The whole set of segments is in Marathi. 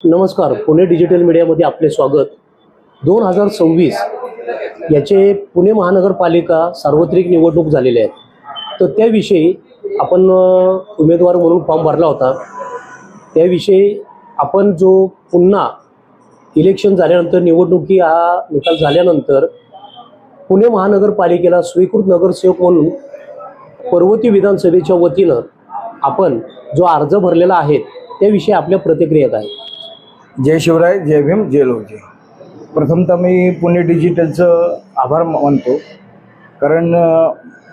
नमस्कार, पुणे डिजिटल मीडियामध्ये आपले स्वागत। 2026 याचे पुणे महानगरपालिका सार्वत्रिक निवडणूक झालेली आहे, तर त्याविषयी आपण उमेदवार म्हणून फॉर्म भरला होता। त्याविषयी आपण जो पुन्हा इलेक्शन झाल्यानंतर निवडणुकी हा निकाल झाल्यानंतर पुणे महानगरपालिकेला स्वीकृत नगरसेवक म्हणून पर्वती विधानसभेच्या वतीनं आपण जो अर्ज भरलेला आहे त्याविषयी आपल्या प्रतिक्रिया काय? जय शिवराय, जय भीम, जय लोकजी। प्रथमतः मी पुणे डिजिटलचं आभार मानतो, कारण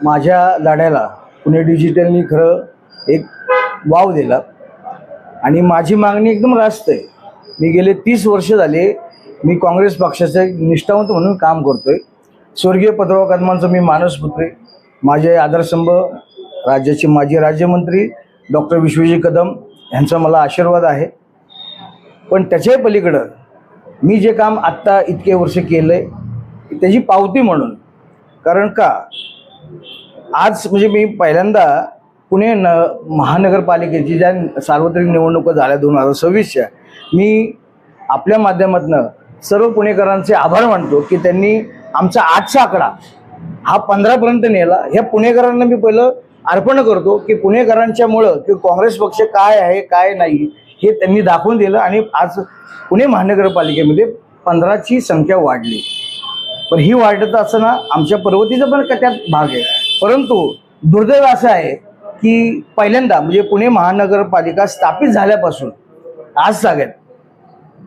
माझ्या लढ्याला पुणे डिजिटलनी खरं एक वाव दिला आणि माझी मागणी एकदम रास्त आहे। मी गेले 30 वर्ष झाले मी काँग्रेस पक्षाचे निष्ठावंत म्हणून काम करतोय। स्वर्गीय पद्मराव कदमांचा मी मानसपुत्र आहे। माझे आदरस्तंभ राज्याचे माजी राज्यमंत्री डॉक्टर विश्वजीत कदम यांचा मला आशीर्वाद आहे। पण त्याच्याही पलीकडं मी जे काम आत्ता इतके वर्ष केलं आहे त्याची पावती म्हणून, कारण का आज म्हणजे मी पहिल्यांदा पुणे महानगरपालिकेची ज्या सार्वत्रिक निवडणुका झाल्या 2026च्या, मी आपल्या माध्यमातून सर्व पुणेकरांचे आभार मानतो की त्यांनी आमचा 8चा आकडा हा 15पर्यंत नेला। ह्या पुणेकरांना मी पहिलं अर्पण करतो की पुणेकरांच्यामुळं की काँग्रेस पक्ष काय आहे काय नाही हे त्यांनी दाखवून दिलं आणि आज पुणे महानगरपालिकेमध्ये 15ची संख्या वाढली। पण ही वाढत असताना आमच्या पर्वतीचा पण त्यात भाग आहे। परंतु दुर्दैव असं आहे की पहिल्यांदा म्हणजे पुणे महानगरपालिका स्थापित झाल्यापासून आज सगळ्यात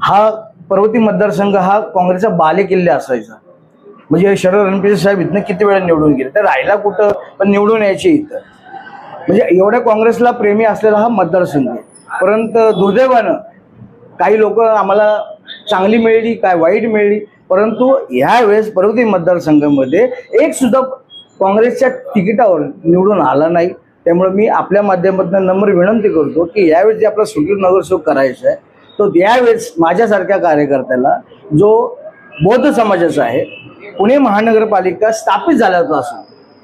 हा पर्वती मतदारसंघ हा काँग्रेसचा बालेकिल्ला असायचा। म्हणजे शरद रणपिसे साहेब इथनं किती वेळा निवडून गेले, तर राहायला कुठं पण निवडून यायचे इथं, म्हणजे एवढ्या काँग्रेसला प्रेमी असलेला हा मतदारसंघ आहे। परंतु दुर्दैवानं काही लोक आम्हाला चांगली मिळली काय वाईट मिळली, परंतु यावेळेस पर्वती मतदारसंघामध्ये एक सुद्धा काँग्रेसच्या तिकिटावर निवडून आला नाही। त्यामुळे मी आपल्या माध्यमातून नम्र विनंती करतो की यावेळेस जे आपला स्वीकृत नगरसेवक करायचा आहे तो यावेळेस माझ्यासारख्या कार्यकर्त्याला जो बौद्ध समाजाचा आहे, पुणे महानगरपालिका स्थापित झाल्यापासून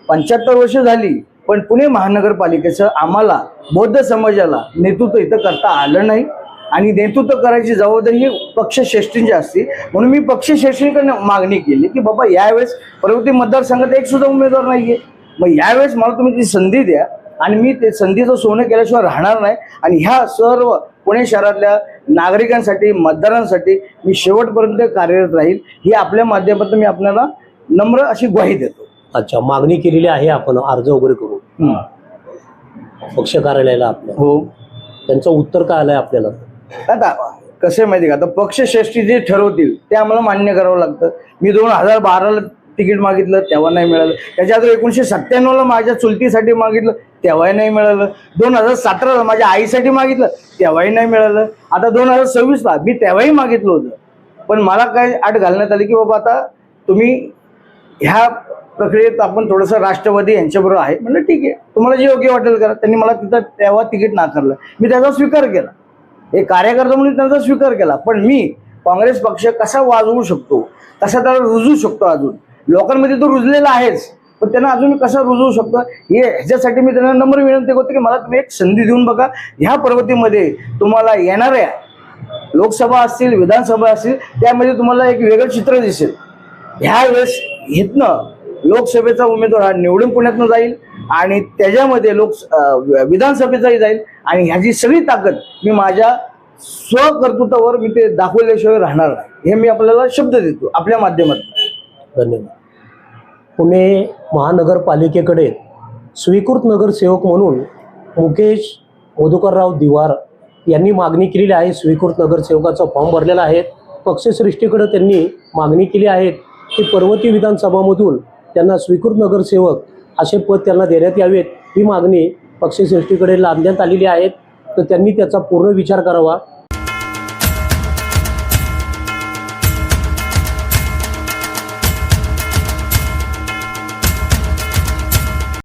75 वर्ष झाली, पण पुणे महानगरपालिकेचं आम्हाला बौद्ध समाजाला नेतृत्व इथं करता आलं नाही आणि नेतृत्व करायची जबाबदारी ही पक्षश्रेष्ठींची असते। म्हणून मी पक्षश्रेष्ठींकडे मागणी केली की बाबा यावेळेस पर्वती मतदारसंघात एक सुद्धा उमेदवार नाही आहे, मग यावेळेस मला तुम्ही ती संधी द्या आणि मी ते संधीचं सोनं केल्याशिवाय राहणार नाही आणि ह्या सर्व पुणे शहरातल्या नागरिकांसाठी मतदारांसाठी मी शेवटपर्यंत कार्यरत राहील ही आपल्या माध्यमातून मी आपल्याला नम्र अशी ग्वाही देतो। अच्छा, मागणी केलेली आहे आपण अर्ज वगैरे करून पक्ष कार्यालयाला आपल्या, हो, त्यांचं उत्तर काय आलंय आपल्याला? आता कसं आहे माहिती का, आता पक्षश्रेष्ठी जे ठरवतील ते आम्हाला मान्य करावं लागतं। मी 2012ला तिकीट मागितलं तेव्हा नाही मिळालं, त्याच्या आधी 1997ला माझ्या चुलतीसाठी मागितलं तेव्हाही नाही मिळालं, 2017ला माझ्या आईसाठी मागितलं तेव्हाही नाही मिळालं, आता 2026ला मी तेव्हाही मागितलं होतं। पण मला काय अट घालण्यात आली की बाबा आता तुम्ही ह्या प्रक्रियेत आपण थोडंसं राष्ट्रवादी यांच्याबरोबर आहे, म्हणलं ठीक आहे तुम्हाला जे योग्य वाटेल करा। त्यांनी मला तिथं तेव्हा तिकीट नाकारलं, मी त्याचा स्वीकार केला, एक कार्यकर्ता म्हणून त्याचा स्वीकार केला। पण मी काँग्रेस पक्ष कसा वाजवू शकतो, कसा त्याला रुजू शकतो, अजून लोकांमध्ये तो रुजलेला आहेच, पण त्यांना अजून कसा रुजवू शकतो हे ह्याच्यासाठी मी त्यांना नम्र विनंती करतो की मला तुम्ही एक संधी देऊन बघा। ह्या पर्वतीमध्ये तुम्हाला येणाऱ्या लोकसभा असतील विधानसभा असतील त्यामध्ये तुम्हाला एक वेगळं चित्र दिसेल। ह्या वेळेस इथनं लोकसभेचा उमेदवार हा निवडून पुण्यातनं जाईल आणि त्याच्यामध्ये विधानसभेचाही जाईल आणि ह्याची सगळी ताकद मी माझ्या स्वकर्तृत्वावर मी ते दाखवल्याशिवाय राहणार नाही, हे मी आपल्याला शब्द देतो आपल्या माध्यमातून। धन्यवाद। पुणे महानगरपालिकेकडे स्वीकृत नगरसेवक म्हणून मुकेश मधुकरराव दिवार यांनी मागणी केलेली आहे। स्वीकृत नगरसेवकाचा फॉर्म भरलेला आहे। पक्षश्रेष्ठीकडे त्यांनी मागणी केली आहे की पर्वती विधानसभामधून त्यांना स्वीकृत नगरसेवक असे पद त्यांना देण्यात यावेत। ही मागणी पक्षश्रेष्ठीकडे लादण्यात आलेली आहे, तर त्यांनी त्याचा पूर्ण विचार करावा